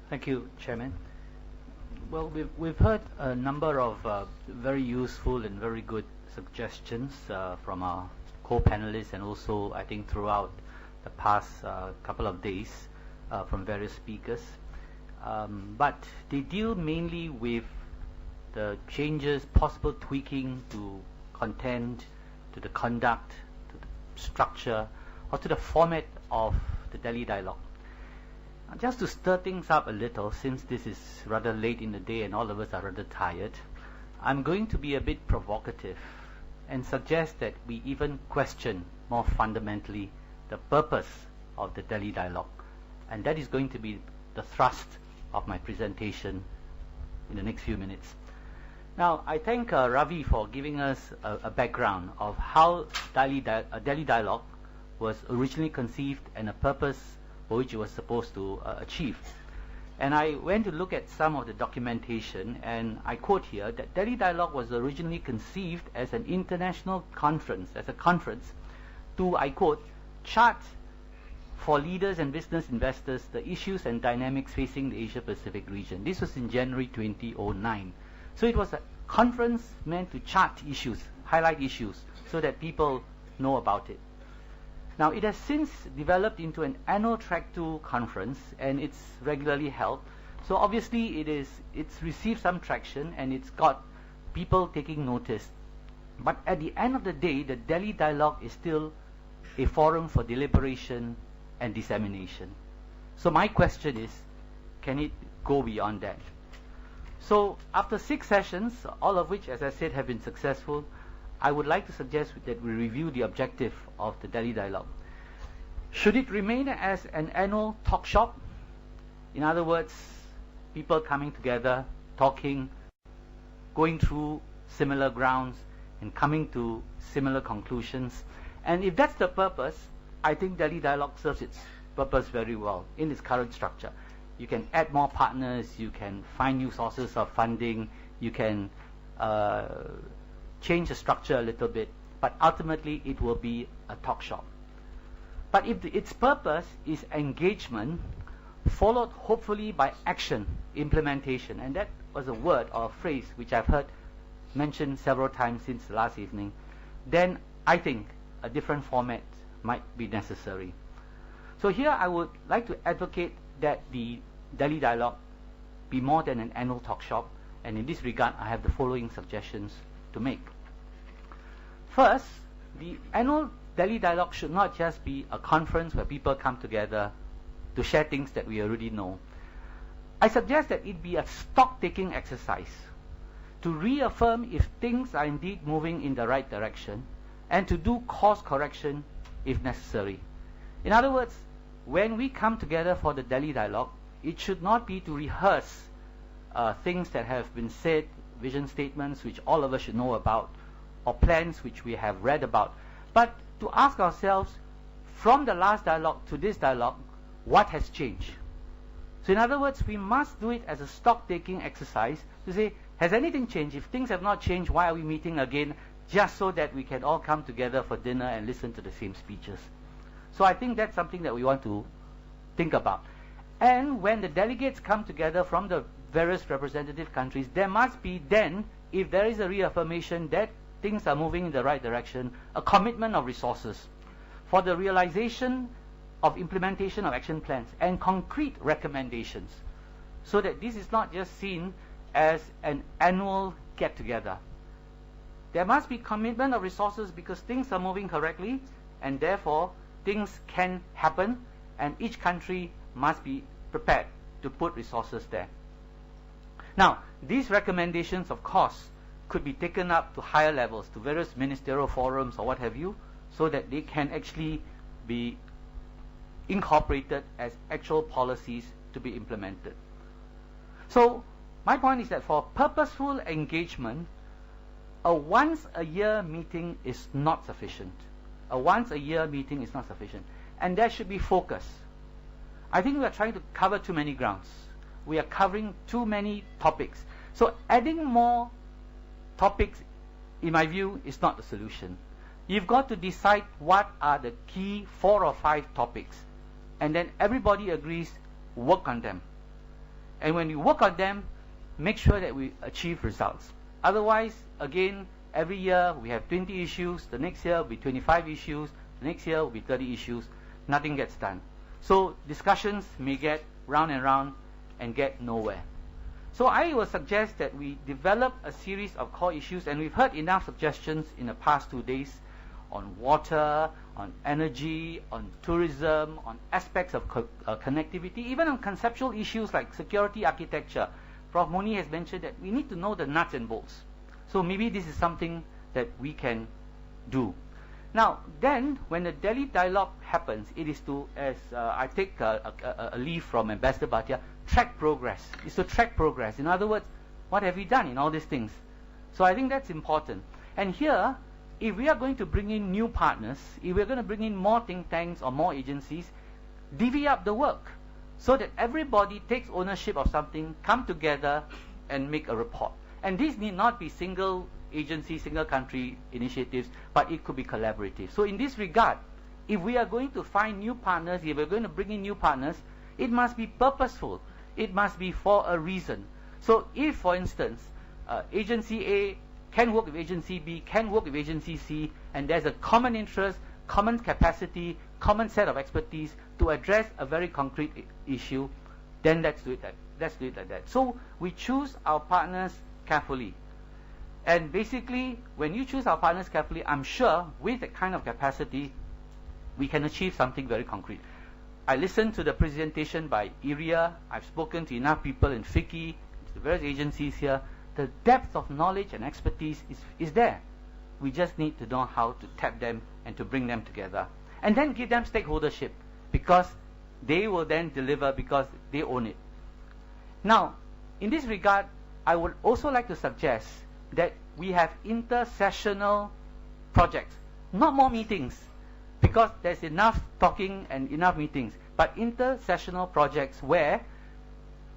Thank you, Chairman. Well, we've heard a number of very useful and very good suggestions from our co-panelists, and also I think throughout the past couple of days from various speakers. But they deal mainly with the changes, possible tweaking to content, to the conduct, to the structure, or to the format of the Delhi Dialogue. Just to stir things up a little, since this is rather late in the day and all of us are rather tired, I'm going to be a bit provocative and suggest that we even question more fundamentally the purpose of the Delhi Dialogue. And that is going to be the thrust of my presentation in the next few minutes. Now, I thank Ravi for giving us a background of how Delhi Dialogue was originally conceived and a purpose for which it was supposed to achieve. And I went to look at some of the documentation, and I quote here that Delhi Dialogue was originally conceived as an international conference, as a conference to, I quote, chart for leaders and business investors the issues and dynamics facing the Asia-Pacific region. This was in January 2009. So it was a conference meant to chart issues, highlight issues, so that people know about it. Now, it has since developed into an annual Track 2 conference, and it's regularly held. So obviously it's received some traction, and it's got people taking notice. But at the end of the day, the Delhi Dialogue is still a forum for deliberation and dissemination. So my question is, can it go beyond that? So after 6 sessions, all of which, as I said, have been successful, I would like to suggest that we review the objective of the Delhi Dialogue. Should it remain as an annual talk shop? In other words, people coming together, talking, going through similar grounds, and coming to similar conclusions. And if that's the purpose, I think Delhi Dialogue serves its purpose very well in its current structure. You can add more partners, you can find new sources of funding, you can change the structure a little bit, but ultimately it will be a talk shop. But if its purpose is engagement, followed hopefully by action, implementation, and that was a word or a phrase which I've heard mentioned several times since last evening, then I think a different format might be necessary. So here I would like to advocate that the Delhi Dialogue be more than an annual talk shop, and in this regard I have the following suggestions to make. First, the annual Delhi Dialogue should not just be a conference where people come together to share things that we already know. I suggest that it be a stock-taking exercise to reaffirm if things are indeed moving in the right direction and to do course correction if necessary. In other words, when we come together for the Delhi Dialogue, it should not be to rehearse things that have been said, vision statements which all of us should know about, or plans which we have read about, but to ask ourselves, from the last dialogue to this dialogue, what has changed? So in other words, we must do it as a stock-taking exercise to say, has anything changed? If things have not changed, why are we meeting again? Just so that we can all come together for dinner and listen to the same speeches. So I think that's something that we want to think about. And when the delegates come together from the various representative countries, there must be then, if there is a reaffirmation that things are moving in the right direction, a commitment of resources for the realization of implementation of action plans and concrete recommendations, so that this is not just seen as an annual get-together. There must be commitment of resources because things are moving correctly, and therefore things can happen, and each country must be prepared to put resources there. Now, these recommendations, of course, could be taken up to higher levels, to various ministerial forums or what have you, so that they can actually be incorporated as actual policies to be implemented. So my point is that for purposeful engagement, a once-a-year meeting is not sufficient. A once-a-year meeting is not sufficient. And there should be focus. I think we are trying to cover too many grounds. We are covering too many topics. So adding more topics, in my view, is not the solution. You've got to decide what are the key 4 or 5 topics, and then everybody agrees, work on them. And when we work on them, make sure that we achieve results. Otherwise, again, every year we have 20 issues, the next year will be 25 issues, the next year will be 30 issues, nothing gets done. So discussions may get round and round and get nowhere. So I will suggest that we develop a series of core issues, and we've heard enough suggestions in the past 2 days on water, on energy, on tourism, on aspects of connectivity, even on conceptual issues like security architecture. Prof. Moni has mentioned that we need to know the nuts and bolts. So maybe this is something that we can do. Now, then, when the Delhi dialogue happens, it is to, as I take a leaf from Ambassador Bhatia, track progress. It's to track progress. In other words, what have we done in all these things? So I think that's important. And here, if we are going to bring in new partners, if we're going to bring in more think tanks or more agencies, divvy up the work so that everybody takes ownership of something, come together and make a report. And these need not be single agency, single country initiatives, but it could be collaborative. So in this regard, if we are going to find new partners, if we're going to bring in new partners, it must be purposeful. It must be for a reason. So if, for instance, agency A can work with agency B, can work with agency C, and there's a common interest, common capacity, common set of expertise to address a very concrete issue, then let's do it like that. So we choose our partners carefully. And basically, when you choose our partners carefully, I'm sure with that kind of capacity, we can achieve something very concrete. I listened to the presentation by IRIA. I've spoken to enough people in FICCI, the various agencies here. The depth of knowledge and expertise is there. We just need to know how to tap them and to bring them together. And then give them stakeholdership, because they will then deliver because they own it. Now, in this regard, I would also like to suggest that we have inter-sessional projects, not more meetings, because there's enough talking and enough meetings, but inter-sessional projects where,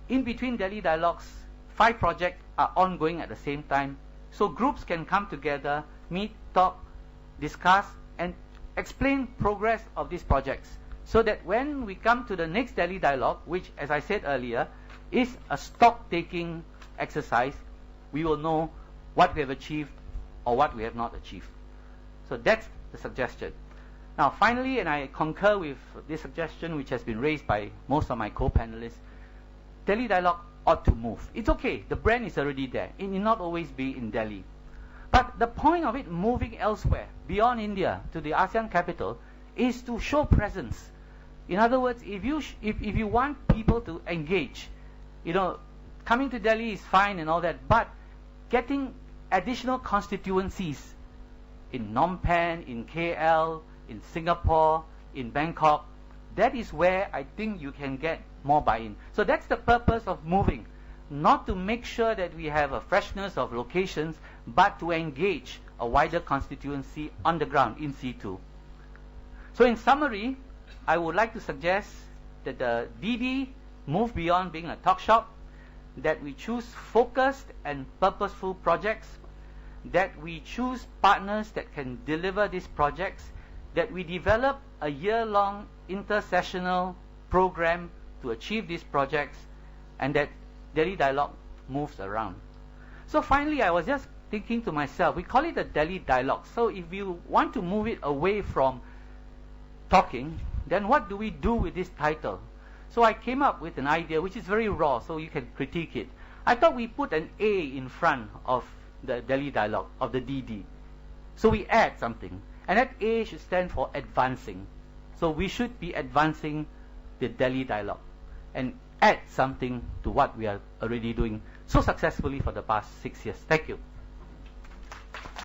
in between Delhi dialogues, 5 projects are ongoing at the same time, so groups can come together, meet, talk, discuss, and explain progress of these projects, so that when we come to the next Delhi dialogue, which, as I said earlier, is a stock-taking exercise, we will know what we have achieved or what we have not achieved. So that's the suggestion. Now, finally, and I concur with this suggestion which has been raised by most of my co-panelists, Delhi dialogue ought to move. It's okay, the brand is already there. It need not always be in Delhi. But the point of it moving elsewhere, beyond India, to the ASEAN capital, is to show presence. In other words, if you want people to engage, coming to Delhi is fine and all that, but getting additional constituencies in Phnom Penh, in KL, in Singapore, in Bangkok, that is where I think you can get more buy-in. So that's the purpose of moving, not to make sure that we have a freshness of locations, but to engage a wider constituency on the ground, in situ. So in summary, I would like to suggest that the DD move beyond being a talk shop, that we choose focused and purposeful projects, that we choose partners that can deliver these projects, that we develop a year-long inter-sessional program to achieve these projects, and that Delhi dialogue moves around. So finally, I was just thinking to myself, we call it a Delhi dialogue. So if you want to move it away from talking, then what do we do with this title? So I came up with an idea which is very raw, so you can critique it. I thought we put an A in front of the Delhi dialogue, of the DD. So we add something. And that A should stand for advancing. So we should be advancing the Delhi dialogue and add something to what we are already doing so successfully for the past 6 years. Thank you.